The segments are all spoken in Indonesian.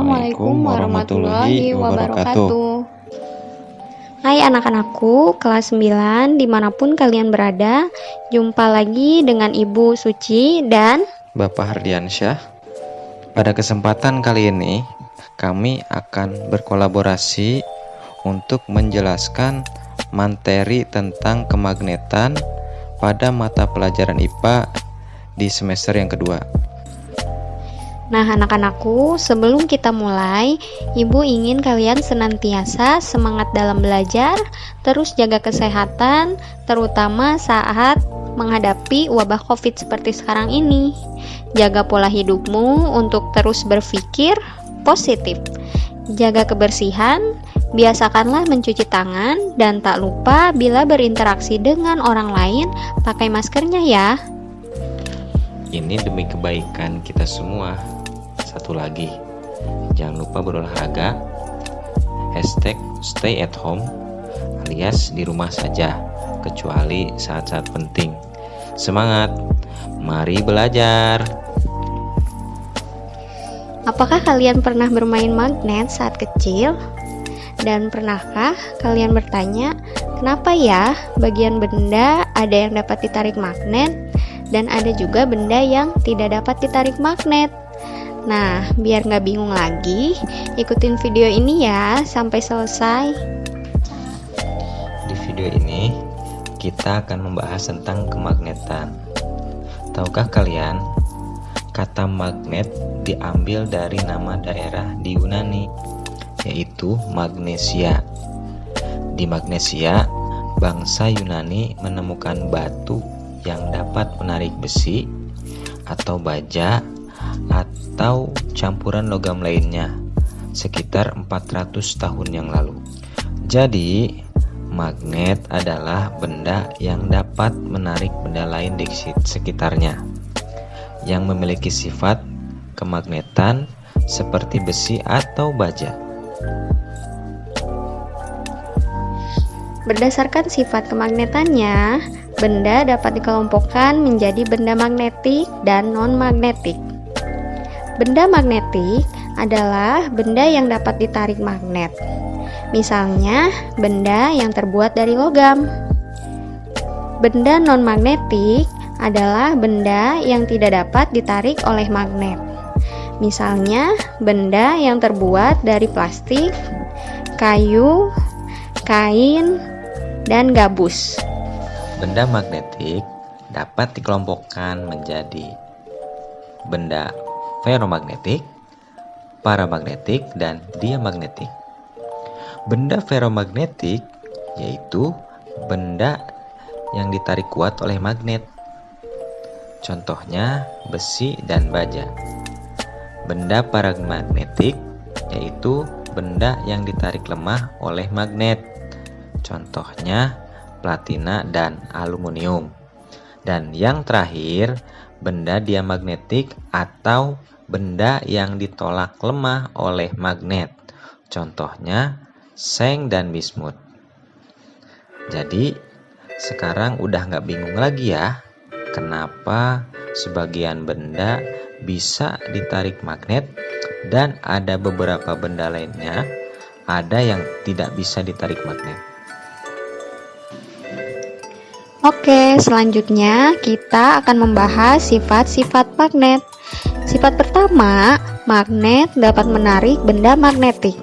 Assalamualaikum warahmatullahi wabarakatuh. Hai anak-anakku, kelas 9 dimanapun kalian berada. Jumpa lagi dengan Ibu Suci dan Bapak Hardiansyah. Pada kesempatan kali ini, kami akan berkolaborasi untuk menjelaskan materi tentang kemagnetan pada mata pelajaran IPA di semester yang kedua. Nah anak-anakku, sebelum kita mulai, Ibu ingin kalian senantiasa semangat dalam belajar, terus jaga kesehatan, terutama saat menghadapi wabah COVID seperti sekarang ini. Jaga pola hidupmu untuk terus berpikir positif. Jaga kebersihan, biasakanlah mencuci tangan, dan tak lupa bila berinteraksi dengan orang lain, pakai maskernya ya. Ini demi kebaikan kita semua. Satu lagi, jangan lupa berolahraga. #stay at home alias di rumah saja, kecuali saat-saat penting. Semangat, mari belajar. Apakah kalian pernah bermain magnet saat kecil? Dan pernahkah kalian bertanya, kenapa ya bagian benda ada yang dapat ditarik magnet dan ada juga benda yang tidak dapat ditarik magnet? Nah, biar nggak bingung lagi, ikutin video ini ya sampai selesai. Di video ini, kita akan membahas tentang kemagnetan. Tahukah kalian, kata magnet diambil dari nama daerah di Yunani, yaitu Magnesia. Di Magnesia, bangsa Yunani menemukan batu yang dapat menarik besi atau baja atau campuran logam lainnya sekitar 400 tahun yang lalu. Jadi, magnet adalah benda yang dapat menarik benda lain di sekitarnya yang memiliki sifat kemagnetan seperti besi atau baja. Berdasarkan sifat kemagnetannya, benda dapat dikelompokkan menjadi benda magnetik dan non-magnetik. Benda magnetik adalah benda yang dapat ditarik magnet. Misalnya, benda yang terbuat dari logam. Benda non-magnetik adalah benda yang tidak dapat ditarik oleh magnet. Misalnya, benda yang terbuat dari plastik, kayu, kain, dan gabus. Benda magnetik dapat dikelompokkan menjadi benda ferromagnetik, paramagnetik, dan diamagnetik. Benda ferromagnetik yaitu benda yang ditarik kuat oleh magnet. Contohnya besi dan baja. Benda paramagnetik yaitu benda yang ditarik lemah oleh magnet. Contohnya platina dan aluminium. Dan yang terakhir, benda diamagnetik atau benda yang ditolak lemah oleh magnet. Contohnya seng dan bismut. Jadi sekarang udah nggak bingung lagi ya, kenapa sebagian benda bisa ditarik magnet dan ada beberapa benda lainnya ada yang tidak bisa ditarik magnet. Oke, selanjutnya kita akan membahas sifat-sifat magnet. Sifat pertama, magnet dapat menarik benda magnetik.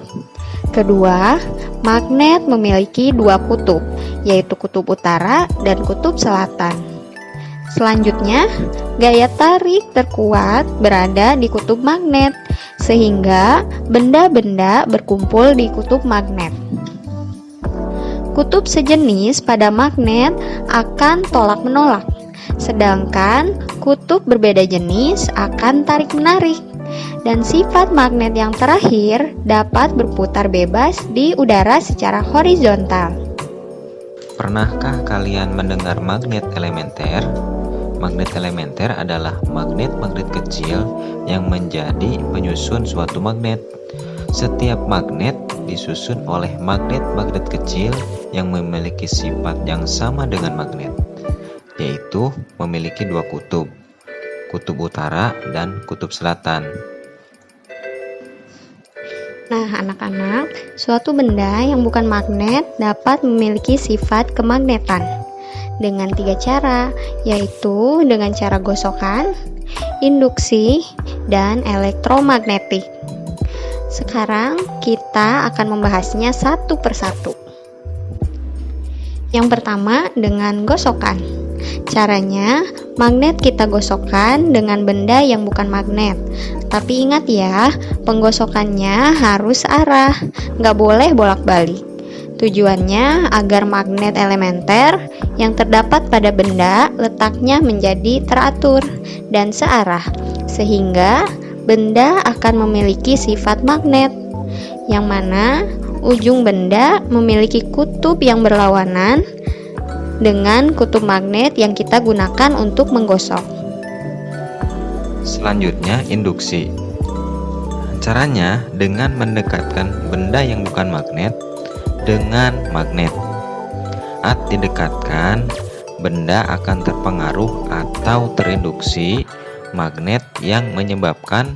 Kedua, magnet memiliki dua kutub, yaitu kutub utara dan kutub selatan. Selanjutnya, gaya tarik terkuat berada di kutub magnet, sehingga benda-benda berkumpul di kutub magnet. Kutub sejenis pada magnet akan tolak-menolak, sedangkan kutub berbeda jenis akan tarik-menarik. Dan sifat magnet yang terakhir dapat berputar bebas di udara secara horizontal. Pernahkah kalian mendengar magnet elementer? Magnet elementer adalah magnet-magnet kecil yang menjadi penyusun suatu magnet. Setiap magnet disusun oleh magnet-magnet kecil yang memiliki sifat yang sama dengan magnet, yaitu memiliki dua kutub, kutub utara dan kutub selatan. Nah, anak-anak, suatu benda yang bukan magnet dapat memiliki sifat kemagnetan dengan 3 cara, yaitu dengan cara gosokan, induksi, dan elektromagnetik. Sekarang kita akan membahasnya satu persatu. Yang pertama dengan gosokan. Caranya, magnet kita gosokkan dengan benda yang bukan magnet. Tapi ingat ya, penggosokannya harus arah, nggak boleh bolak-balik. Tujuannya agar magnet elementer yang terdapat pada benda letaknya menjadi teratur dan searah, sehingga benda akan memiliki sifat magnet, yang mana ujung benda memiliki kutub yang berlawanan dengan kutub magnet yang kita gunakan untuk menggosok. Selanjutnya, induksi. Caranya dengan mendekatkan benda yang bukan magnet dengan magnet. Saat didekatkan, benda akan terpengaruh atau terinduksi magnet yang menyebabkan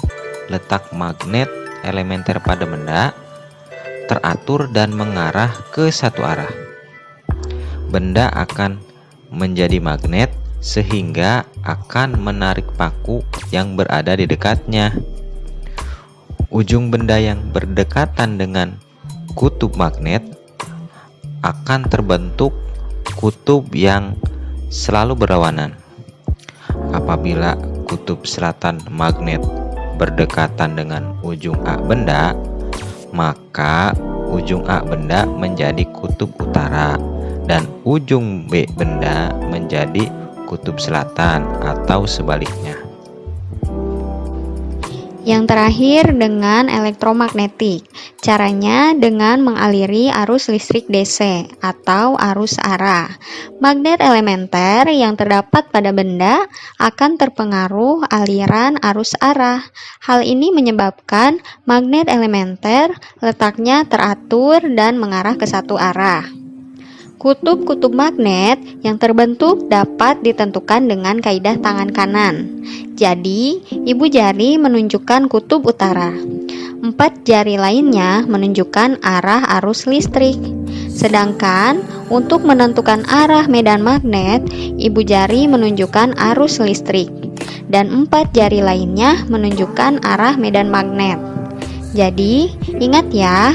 letak magnet elementer pada benda teratur dan mengarah ke satu arah. Benda akan menjadi magnet sehingga akan menarik paku yang berada di dekatnya. Ujung benda yang berdekatan dengan kutub magnet akan terbentuk kutub yang selalu berlawanan. Apabila kutub selatan magnet berdekatan dengan ujung A benda, maka ujung A benda menjadi kutub utara dan ujung B benda menjadi kutub selatan atau sebaliknya. Yang terakhir dengan elektromagnetik. Caranya dengan mengaliri arus listrik DC atau arus arah. Magnet elementer yang terdapat pada benda akan terpengaruh aliran arus arah. Hal ini menyebabkan magnet elementer letaknya teratur dan mengarah ke satu arah. Kutub-kutub magnet yang terbentuk dapat ditentukan dengan kaidah tangan kanan. Jadi, ibu jari menunjukkan kutub utara. 4 jari lainnya menunjukkan arah arus listrik. Sedangkan untuk menentukan arah medan magnet, ibu jari menunjukkan arus listrik. Dan 4 jari lainnya menunjukkan arah medan magnet. Jadi, ingat ya,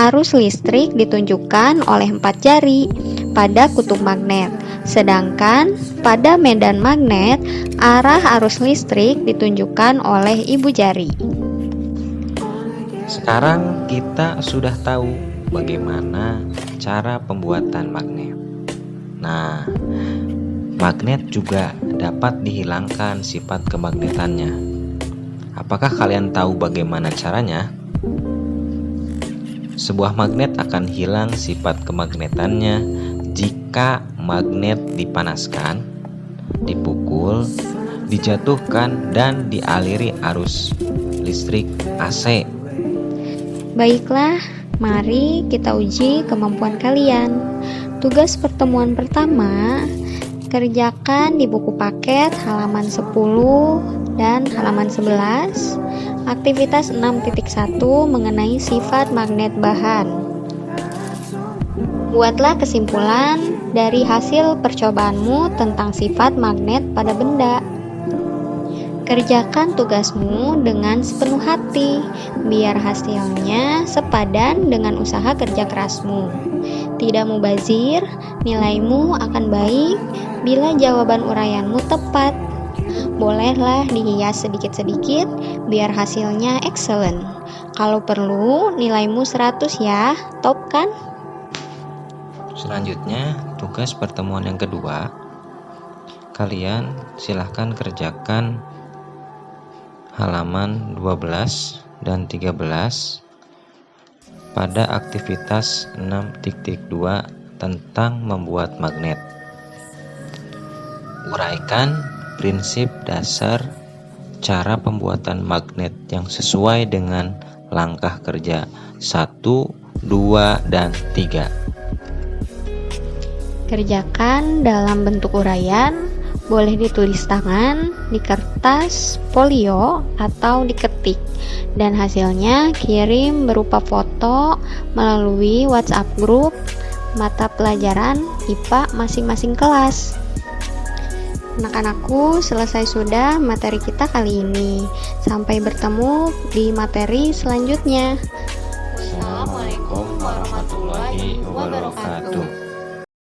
arus listrik ditunjukkan oleh 4 jari pada kutub magnet. Sedangkan pada medan magnet, arah arus listrik ditunjukkan oleh ibu jari. Sekarang kita sudah tahu bagaimana cara pembuatan magnet. Nah, magnet juga dapat dihilangkan sifat kemagnetannya. Apakah kalian tahu bagaimana caranya? Sebuah magnet akan hilang sifat kemagnetannya jika magnet dipanaskan, dipukul, dijatuhkan, dan dialiri arus listrik AC. Baiklah, mari kita uji kemampuan kalian. Tugas pertemuan pertama, kerjakan di buku paket halaman 10 dan halaman 11. Aktivitas 6.1 mengenai sifat magnet bahan. Buatlah kesimpulan dari hasil percobaanmu tentang sifat magnet pada benda. Kerjakan tugasmu dengan sepenuh hati, biar hasilnya sepadan dengan usaha kerja kerasmu. Tidak mubazir, nilaimu akan baik bila jawaban uraianmu tepat. Bolehlah dihias sedikit-sedikit biar hasilnya excellent. Kalau perlu nilaimu 100 ya, top kan? Selanjutnya, tugas pertemuan yang kedua. Kalian silahkan kerjakan halaman 12 dan 13 pada aktivitas 6.2 tentang membuat magnet. Uraikan prinsip dasar cara pembuatan magnet yang sesuai dengan langkah kerja 1, 2, dan 3. Kerjakan dalam bentuk uraian, boleh ditulis tangan, di kertas, folio, atau diketik. dan hasilnya kirim berupa foto melalui WhatsApp grup mata pelajaran IPA masing-masing kelas. Anak-anakku, selesai sudah materi kita kali ini. Sampai bertemu di materi selanjutnya. Assalamualaikum warahmatullahi wabarakatuh.